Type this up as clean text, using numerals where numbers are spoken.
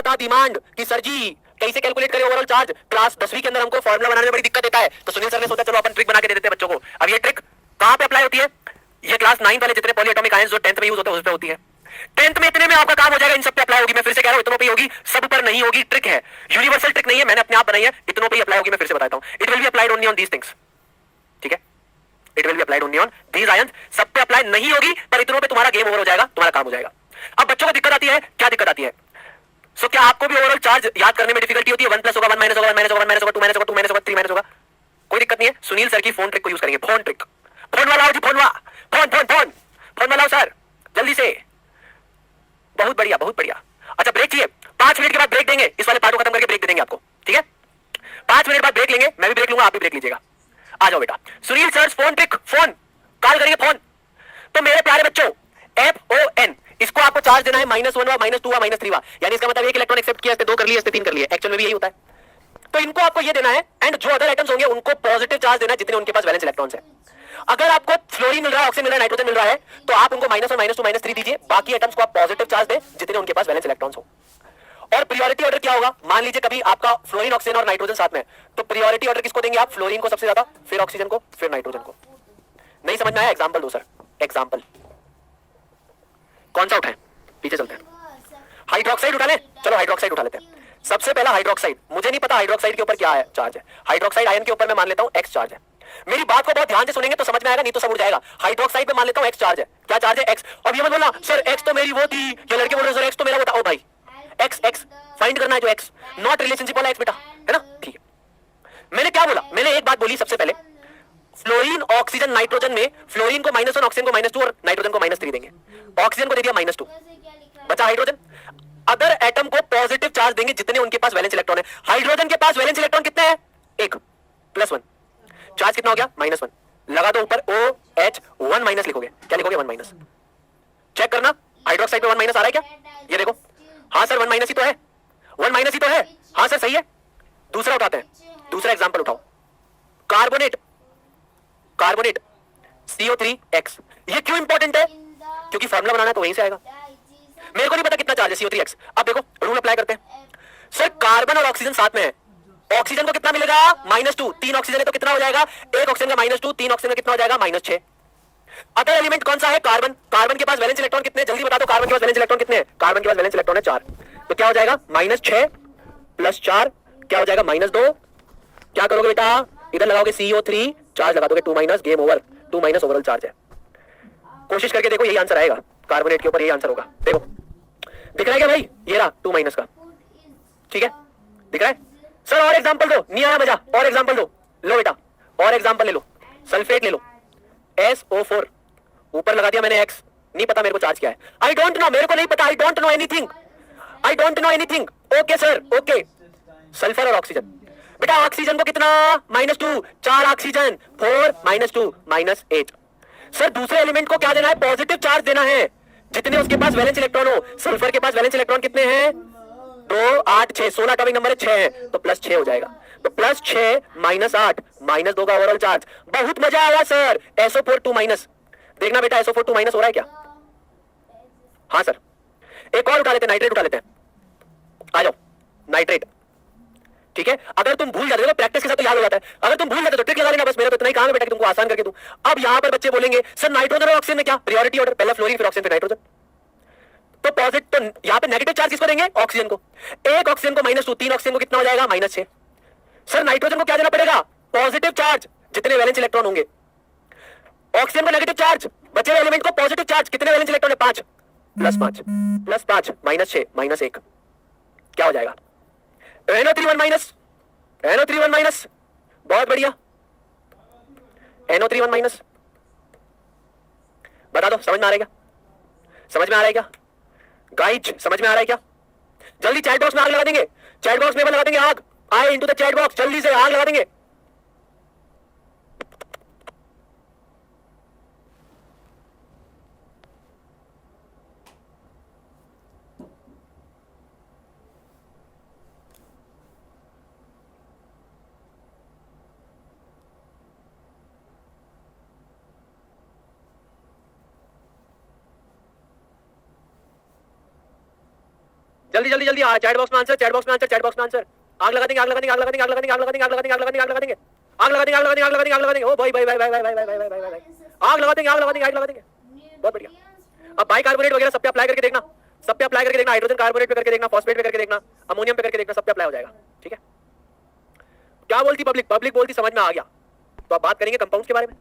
था डिमांड कि सर जी कैसे कैलकुलेट करें ओवरऑल चार्ज, क्लास 10वीं के अंदर हमको फॉर्मूला बनाने में बड़ी दिक्कत देता है, तो सुनील सर ने सोचा चलो अपन ट्रिक बना के दे देते हैं बच्चों को। अब ये ट्रिक कहां पे अप्लाई होती है? ये क्लास 9 वाले जितने पॉलीएटॉमिक आयंस जो 10th में यूज होते हैं उस पे होती है। 10th में इतने में आपका काम हो जाएगा, इन सब पे अप्लाई होगी। मैं फिर से कह रहा हूं इतनों पे होगी, सब पर नहीं होगी। ट्रिक है, यूनिवर्सल ट्रिक नहीं है, मैंने अपने आप बनाई है, इतनों पे अप्लाई होगी। मैं फिर से बताता हूं, it will be applied only on these things, ठीक है? It will be applied only on these ions, सब पे अप्लाई नहीं होगी, पर इतनों पे तुम्हारा गेम ओवर हो जाएगा, तुम्हारा काम हो जाएगा। अब बच्चों को दिक्कत आती है, क्या दिक्कत आती है? सो क्या आपको भी ओवरऑल चार्ज याद करने में डिफिकल्टी होती है? 1 प्लस होगा, 1 माइनस होगा, 1 माइनस होगा, 1 माइनस होगा, 2 माइनस होगा, 2 माइनस होगा, 3 माइनस होगा, कोई दिक्कत नहीं है। सुनील सर की फोन ट्रिक को यूज करेंगे, फोन ट्रिक। फोन वाला आओ जी, फोन वाला आओ सर, जल्दी से। बहुत बढ़िया, बहुत बढ़िया। अच्छा ब्रेक चाहिए? 5 मिनट के बाद ब्रेक देंगे, इस वाले पार्ट को खत्म करके ब्रेक दे देंगे आपको, ठीक है? 5 मिनट बाद ब्रेक लेंगे, मैं भी ब्रेक लूंगा, आप भी ब्रेक लीजिएगा। आ जाओ बेटा, Sunil sir phone trick, phone call करिए, फोन। तो मेरे प्यारे बच्चों, FON, इसको आपको चार्ज देना है -1 वा, -2 वा, -3 वा, यानी इसका मतलब एक इलेक्ट्रॉन एक्सेप्ट किया, 2 कर लिए, 3 कर लिए, एक्चुअल में भी यही होता है। तो इनको आपको ये देना है, एंड जो अदर एटम्स होंगे उनको पॉजिटिव चार्ज देना है जितने उनके पास वैलेंस इलेक्ट्रॉन्स है। अगर आपको फ्लोरीन मिल रहा है, ऑक्सीजन मिल रहा है, नाइट्रोजन मिल रहा है, तो आप उनको -1, -2, -3 दीजिए, बाकी एटम्स को आप पॉजिटिव चार्ज दें जितने उनके पास वैलेंस इलेक्ट्रॉन्स हो। और प्रियोरिटी ऑर्डर क्या होगा? मान लीजिए कभी आपका फ्लोरीन, ऑक्सीजन और नाइट्रोजन साथ में, तो प्रियोरिटी ऑर्डर किसको देंगे आप? फ्लोरीन को सबसे ज्यादा, फिर ऑक्सीजन को, फिर नाइट्रोजन को। नहीं समझ में आया? एग्जांपल दो सर, एग्जांपल कौन सा उठाएं? पीछे चलते हैं, हाइड्रोक्साइड उठा लें। चलो हाइड्रोक्साइड उठा लेते हैं। सबसे पहला हाइड्रोक्साइड, मुझे नहीं पता हाइड्रोक्साइड के ऊपर क्या है चार्ज है। हाइड्रोक्साइड आयन के ऊपर मैं मान लेता हूं X चार्ज है। मेरी बात को बहुत ध्यान से सुनेंगे तो समझ में आएगा, नहीं तो सब उड़ जाएगा। हाइड्रोक्साइड पे मान लेता हूं X चार्ज है। क्या चार्ज है? X। अब ये मत बोलना सर X तो मेरी वो थी, ये लड़के बोल रहे सर X तो मेरा वो था। ओ भाई, X फाइंड करना है जो X, नॉट रिलेशनशिप वाला X बेटा, है ना? ठीक है। मैंने क्या बोला? मैंने एक बात बोली सबसे पहले, फ्लोरीन, ऑक्सीजन, नाइट्रोजन में फ्लोरीन को -1, ऑक्सीजन को -2 और नाइट्रोजन को -3 देंगे। ऑक्सीजन को दे दिया -2, बचा हाइड्रोजन। अदर एटम को पॉजिटिव चार्ज देंगे जितने उनके पास वैलेंस इलेक्ट्रॉन है। हाइड्रोजन के पास वैलेंस इलेक्ट्रॉन कितने हैं? 1 +1, चार्ज कितना हो गया? -1। लगा दो ऊपर OH, 1 माइनस लिखोगे, क्या लिखोगे? 1 माइनस। चेक करना हाइड्रोक्साइड पे 1 माइनस आ रहा है क्या? ये देखो, हाँ सर 1 माइनस ही तो है, 1 माइनस ही तो है, हाँ सर सही है। दूसरा उठाते हैं, दूसरा एग्जांपल उठाओ, कार्बोनेट, कार्बोनेट CO3X। ये क्यों इंपॉर्टेंट है? क्योंकि फार्मूला बनाना है तो वहीं से आएगा। मेरे को नहीं पता कितना चार्ज है CO3X। अब देखो रूल अप्लाई करते हैं। सर कार्बन और ऑक्सीजन साथ में है, ऑक्सीजन को कितना मिलेगा? -2। 3 ऑक्सीजन है तो कितना हो जाएगा? 1 ऑक्सीजन का -2, 3 ऑक्सीजन का कितना हो जाएगा? -6। अदर एलिमेंट कौन सा है? कार्बन। कार्बन के पास वैलेंस इलेक्ट्रॉन कितने? जल्दी बता दो, कार्बन के पास वैलेंस इलेक्ट्रॉन कितने हैं? कार्बन के पास वैलेंस इलेक्ट्रॉन है 4। तो क्या हो जाएगा? -6 + 4 क्या हो जाएगा? -2। क्या करोगे बेटा? इधर लगाओगे CO3, चार्ज लगा दोगे 2 गेम ओवर। 2 ओवरऑल चार्ज है। कोशिश करके देखो, यही आंसर आएगा कार्बोनेट के ऊपर, यही आंसर होगा। देखो दिख रहा है क्या भाई? ये रहा 2 का, ठीक है, दिख रहा है। सर और एग्जांपल दो, नहीं आया मजा, और एग्जांपल दो। लो बेटा और एग्जांपल ले लो, सल्फेट ले लो, SO4, ऊपर लगा दिया मैंने X, नहीं पता मेरे को चार्ज क्या है। आई डोंट नो, मेरे को नहीं पता, I don't know anything, I don't know anything. Okay sir, okay. Sulphur और ऑक्सीजन, बेटा ऑक्सीजन को कितना? -2, 4 ऑक्सीजन, 4 -2 -8। सर दूसरे एलिमेंट को क्या देना है? पॉजिटिव चार्ज देना है जितने उसके पास वैलेंस इलेक्ट्रॉन हो। सल्फर के पास वैलेंस इलेक्ट्रॉन कितने हैं? 2, 8, 6, 16 एटॉमिक नंबर है, 6 है, तो +6 हो जाएगा। तो +6 -8 -2 का ओवरऑल चार्ज। बहुत मजा आया सर। SO4 2 देखना बेटा, SO4 2 हो रहा है क्या? हाँ सर। एक और उठा लेते हैं, नाइट्रेट उठा लेते हैं। आ जाओ, नाइट्रेट, ठीक है। अगर तुम भूल जाते हो तो प्रैक्टिस के साथ तो याद हो जाता है, अगर तुम भूल जाते तो ट्रिक लगा लेना, बस मेरा तो इतना ही काम है बेटा कि तुमको आसान करके दूं। अब यहां पर बच्चे बोलेंगे सर नाइट्रोजन और ऑक्सीजन में क्या प्रायोरिटी ऑर्डर? पहला फ्लोरीन, फिर ऑक्सीजन, फिर नाइट्रोजन। तो पॉजिटिव, तो यहां पे नेगेटिव चार्ज किसको देंगे? ऑक्सीजन को। 1 ऑक्सीजन को -2, 3 ऑक्सीजन को कितना हो जाएगा? -6। सर नाइट्रोजन को क्या देना पड़ेगा? पॉजिटिव चार्ज जितने वैलेंस इलेक्ट्रॉन होंगे। ऑक्सीजन को नेगेटिव चार्ज, बचे हुए एलिमेंट को पॉजिटिव चार्ज, कितने वैलेंस इलेक्ट्रॉन है? 5 +5 +5 -6 -1, क्या हो जाएगा? NO3 1 NO3 1 बहुत बढ़िया। NO3 1 बता दो, समझ में आ रहा है क्या? समझ में आ रहा है क्या गाइज? समझ में आ रहा है क्या? जल्दी चैट बॉक्स में आग लगा देंगे, चैट बॉक्स में लगा देंगे आग। आए इनटू द चैट बॉक्स, जल्दी से आग लगा देंगे। जल्दी जल्दी जल्दी चैट बॉक्स में आंसर, चैट बॉक्स में आंसर, चैट बॉक्स में आंसर। आग लगा देंगे, आग लगा देंगे, आग लगा देंगे, आग लगा देंगे, आग लगा देंगे, आग लगा देंगे, आग लगा देंगे, आग लगा देंगे, आग लगा देंगे, आग लगा देंगे, आग लगा देंगे, आग लगा देंगे। ओ भाई भाई भाई भाई भाई भाई भाई भाई भाई, आग लगा देंगे, आग लगा देंगे, आग लगा देंगे। बहुत बढ़िया। अब बाइकार्बोनेट वगैरह सब पे अप्लाई करके देखना, सब पे अप्लाई करके देखना, हाइड्रोजन कार्बोनेट पे करके देखना, फॉस्फेट पे करके देखना, अमोनियम पे करके देखना, सब पे अप्लाई हो जाएगा। ठीक है, क्या बोलती पब्लिक? पब्लिक बोलती समझ में आ गया। तो अब बात करेंगे कंपाउंड्स के बारे में।